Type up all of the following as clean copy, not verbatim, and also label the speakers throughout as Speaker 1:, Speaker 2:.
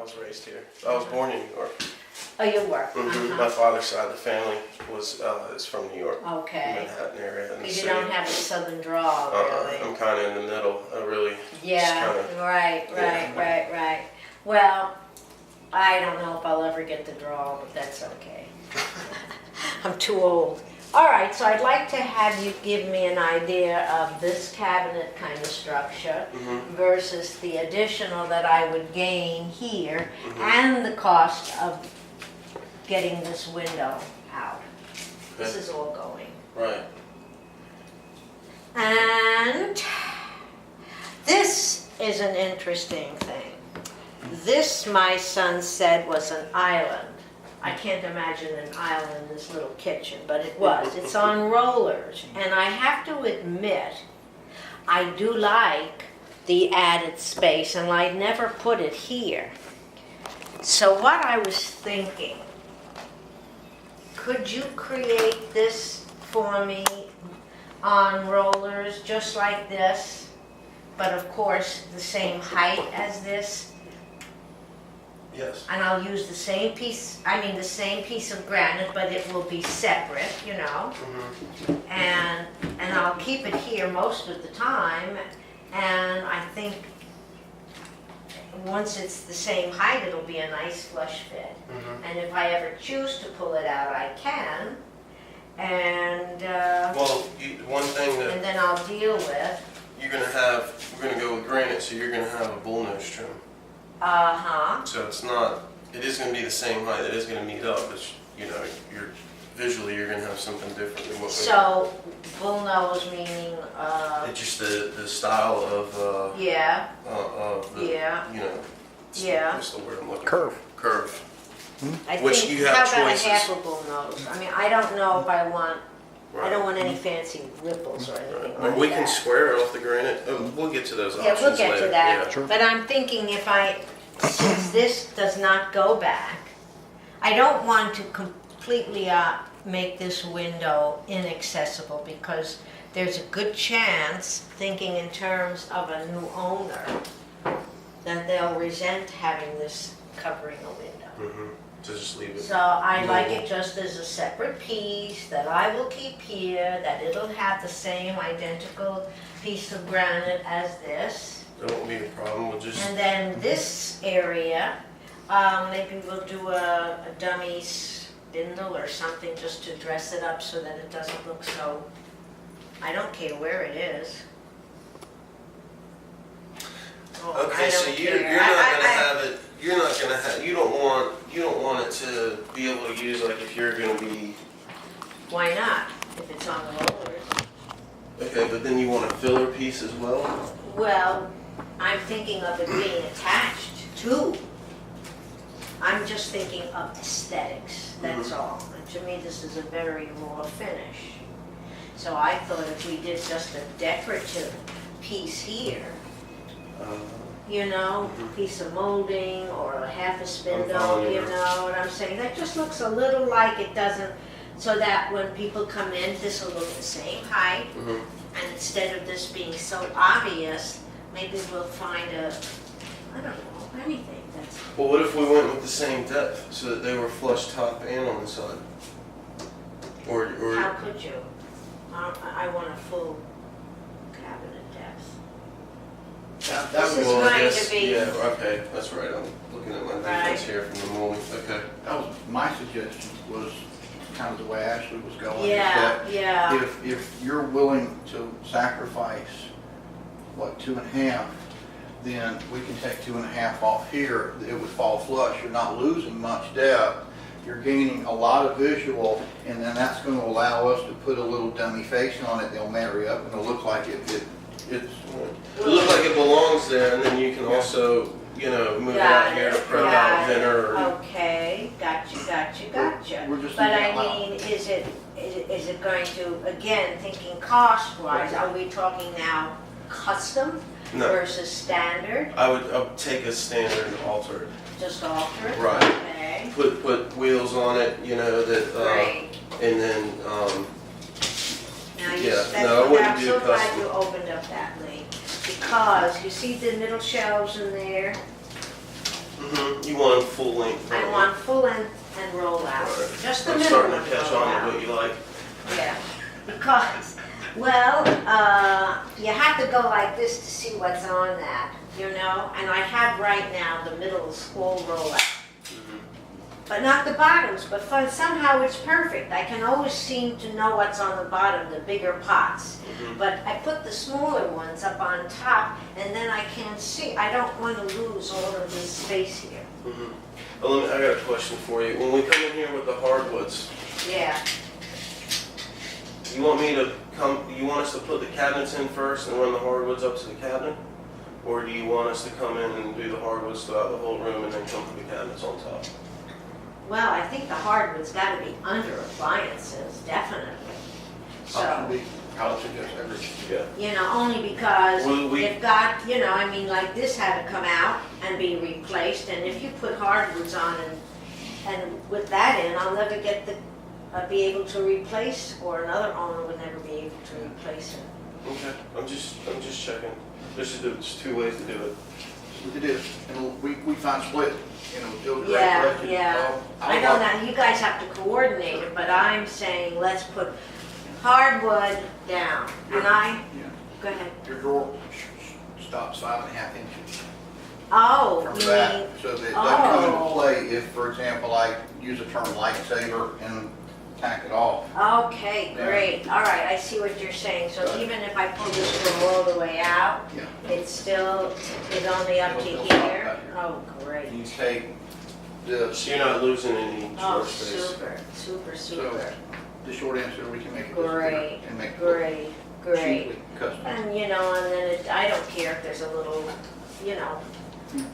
Speaker 1: was raised here. I was born in New York.
Speaker 2: Oh, you were?
Speaker 1: My father's side of the family is from New York,
Speaker 2: Okay.
Speaker 1: Manhattan area.
Speaker 2: Because you don't have a southern drawl, really.
Speaker 1: I'm kind of in the middle. I really
Speaker 2: Yeah, right. Well, I don't know if I'll ever get the drawl, but that's okay. I'm too old. All right, so I'd like to have you give me an idea of this cabinet kind of structure versus the additional that I would gain here and the cost of getting this window out. This is all going.
Speaker 1: Right.
Speaker 2: And this is an interesting thing. This, my son said, was an island. I can't imagine an island in this little kitchen, but it was. It's on rollers. And I have to admit, I do like the added space, and I'd never put it here. So what I was thinking, could you create this for me on rollers just like this, but of course the same height as this?
Speaker 1: Yes.
Speaker 2: And I'll use the same piece, the same piece of granite, but it will be separate, you know. And I'll keep it here most of the time, and I think once it's the same height, it'll be a nice flush fit. And if I ever choose to pull it out, I can. And
Speaker 1: one thing that
Speaker 2: and then I'll deal with.
Speaker 1: we're gonna go with granite, so you're gonna have a bull nose trim. So it is gonna be the same height. It is gonna meet up. But visually you're gonna have something different than what.
Speaker 2: So bull nose meaning.
Speaker 1: It's just the style of.
Speaker 2: Yeah.
Speaker 1: Of the.
Speaker 2: Yeah.
Speaker 1: Yeah. What's the word I'm looking for? Curve.
Speaker 2: I
Speaker 1: Which
Speaker 2: think,
Speaker 1: you have
Speaker 2: how about
Speaker 1: choices.
Speaker 2: a half a bull nose? I don't know if I want. I don't want any fancy ripples or anything like that.
Speaker 1: We can square it off the granite. We'll get to those options
Speaker 2: Yeah, we'll get
Speaker 1: later.
Speaker 2: to that.
Speaker 1: Yeah.
Speaker 2: But I'm thinking since this does not go back, I don't want to completely make this window inaccessible because there's a good chance, thinking in terms of a new owner, that they'll resent having this covering a window.
Speaker 1: So just leave it.
Speaker 2: So I like it just as a separate piece that I will keep here, that it'll have the same identical piece of granite as this.
Speaker 1: That won't be a problem. We'll just.
Speaker 2: And then this area, maybe we'll do a dummy spindle or something just to dress it up so that it doesn't look so, I don't care where it is. Oh,
Speaker 1: Okay, so you're not gonna have it. You're not gonna have. You don't want it to be able to use like if you're gonna be.
Speaker 2: Why not? If it's on the rollers.
Speaker 1: Okay, but then you want a filler piece as well.
Speaker 2: Well, I'm thinking of it being attached to. I'm just thinking of aesthetics, that's all. And to me, this is a very raw finish. So I thought if we did just a decorative piece here, piece of molding or a half a spindle, you know what I'm saying? That just looks a little like it doesn't, so that when people come in, this will look the same height. And instead of this being so obvious, maybe we'll find anything that's...
Speaker 1: Well, what if we went with the same depth so that they were flush top and on the side? Or
Speaker 2: How could you? I want a full cabinet depth. This is going to be...
Speaker 1: Yeah, okay, that's right. I'm looking at my difference here from the molding. Okay.
Speaker 3: That was my suggestion, was kind of the way Ashley was going.
Speaker 2: Yeah,
Speaker 3: is that
Speaker 2: yeah.
Speaker 3: If you're willing to sacrifice, 2.5, then we can take 2.5 off here. It would fall flush. You're not losing much depth. You're gaining a lot of visual, and then that's going to allow us to put a little dummy face on it. They'll marry up, and it'll look like it's.
Speaker 1: It looks like it belongs there, and then you can also, move it out here to prep out thinner.
Speaker 2: Okay, gotcha.
Speaker 3: We're just
Speaker 2: But
Speaker 3: thinking out
Speaker 2: I
Speaker 3: loud.
Speaker 2: mean, is it going to, again, thinking cost-wise, are we talking now custom
Speaker 1: No.
Speaker 2: versus standard?
Speaker 1: I would take a standard and alter it.
Speaker 2: Just alter it?
Speaker 1: Right.
Speaker 2: Okay.
Speaker 1: Put wheels on it, that,
Speaker 2: Great.
Speaker 1: and then,
Speaker 2: Now,
Speaker 1: wouldn't
Speaker 2: I'm
Speaker 1: do
Speaker 2: so glad
Speaker 1: custom.
Speaker 2: you opened up that, Lee, because you see the middle shelves in there?
Speaker 1: You full length.
Speaker 2: I want full length and roll out.
Speaker 1: Right.
Speaker 2: Just the
Speaker 1: I'm
Speaker 2: middle
Speaker 1: starting
Speaker 2: one
Speaker 1: to catch
Speaker 2: roll
Speaker 1: on
Speaker 2: out.
Speaker 1: to what you like.
Speaker 2: Yeah, because, well, you have to go like this to see what's on that, you know? And I have right now, the middle is all roll out. But not the bottoms, but somehow it's perfect. I can always seem to know what's on the bottom, the bigger pots. But I put the smaller ones up on top, and then I can't see. I don't want to lose all of this space here.
Speaker 1: Well, I got a question for you. When we come in here with the hardwoods,
Speaker 2: Yeah.
Speaker 1: you want us to put the cabinets in first and run the hardwoods up to the cabinet? Or do you want us to come in and do the hardwoods throughout the whole room and then come to the cabinets on top?
Speaker 2: Well, I think the hardwood's got to be under appliances, definitely.
Speaker 3: Option
Speaker 2: So,
Speaker 3: B, I would suggest average.
Speaker 1: Yeah.
Speaker 2: you know, only because
Speaker 1: Well,
Speaker 2: you've got, you know, I mean, like this had to come out and be replaced, and if you put hardwoods on and with that in, I'll never get be able to replace, or another owner would never be able to replace it.
Speaker 1: Okay. I'm just checking. There's two ways to do it.
Speaker 3: It is, and we find split, you know, it was a great
Speaker 2: Yeah,
Speaker 3: question.
Speaker 2: yeah. I
Speaker 3: would
Speaker 2: know
Speaker 3: like-
Speaker 2: that you guys have to coordinate it, but I'm saying let's put hardwood down. And
Speaker 3: Yeah.
Speaker 2: go ahead.
Speaker 3: Your drawer stops 5.5 inches
Speaker 2: Oh,
Speaker 3: from
Speaker 2: you
Speaker 3: that,
Speaker 2: mean,
Speaker 3: so that it doesn't come into
Speaker 2: Oh.
Speaker 3: play if, for example, I use the term lightsaber and tack it off.
Speaker 2: okay,
Speaker 3: Yeah.
Speaker 2: great. All right, I see what you're saying. So
Speaker 3: Right.
Speaker 2: even if I pull this from all the way out,
Speaker 3: Yeah.
Speaker 2: it still is only up to
Speaker 3: It'll stop
Speaker 2: here?
Speaker 3: right here.
Speaker 2: Oh, great.
Speaker 3: You take this,
Speaker 1: So you're not losing any
Speaker 2: Oh,
Speaker 1: floor space.
Speaker 2: super, super, super.
Speaker 3: the short answer, we can make it disappear
Speaker 2: Great,
Speaker 3: and make it look
Speaker 2: great, great.
Speaker 3: cheaply custom.
Speaker 2: And, you know, and then I don't care if there's a little, you know,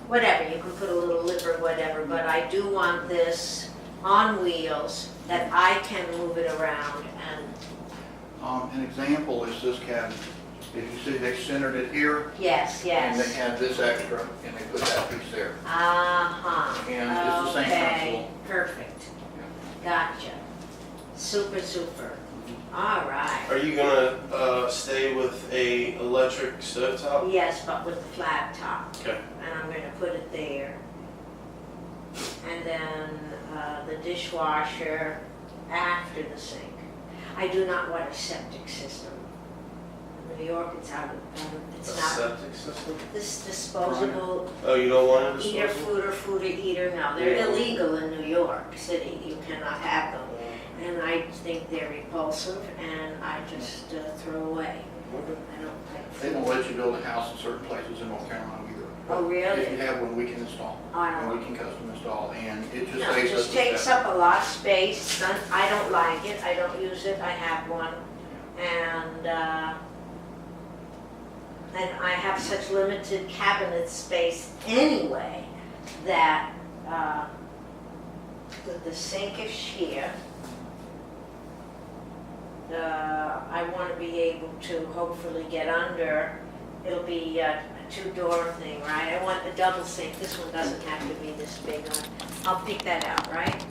Speaker 2: whatever, you can put a little lip or whatever, but I do want this on wheels that I can move it around and,
Speaker 3: An example is this cabinet. If you see, they centered it here,
Speaker 2: yes,
Speaker 3: and they
Speaker 2: yes.
Speaker 3: had this extra, and they put that piece there.
Speaker 2: Uh-huh.
Speaker 3: And it's the same
Speaker 2: Okay,
Speaker 3: principle.
Speaker 2: perfect. Gotcha. Super, super. All right.
Speaker 1: Are you gonna stay with a electric stovetop?
Speaker 2: Yes, but with the flat top.
Speaker 1: Okay.
Speaker 2: And I'm gonna put it there. And then the dishwasher after the sink. I do not want a septic system. In New York, it's out of,
Speaker 1: A
Speaker 2: it's not,
Speaker 1: septic system?
Speaker 2: this disposable
Speaker 1: Oh, you don't want it
Speaker 2: eater
Speaker 1: disposable?
Speaker 2: fooder eater, no, they're illegal in New York City. You cannot have them. And I think they're repulsive, and I just throw away.
Speaker 1: Okay.
Speaker 2: I don't like
Speaker 3: They
Speaker 2: food.
Speaker 3: won't let you build a house in certain places in North Carolina either.
Speaker 2: Oh, really?
Speaker 3: If you have one, we can install,
Speaker 2: I
Speaker 3: and
Speaker 2: don't
Speaker 3: we can custom install, and it just
Speaker 2: No, it
Speaker 3: saves us.
Speaker 2: just takes up a lot of space. I don't like it. I don't use it. I have one. And I have such limited cabinet space anyway that the sink is here. I want to be able to hopefully get under. It'll be a two-door thing, right? I want a double sink. This one doesn't have to be this big one. I'll pick that out, right?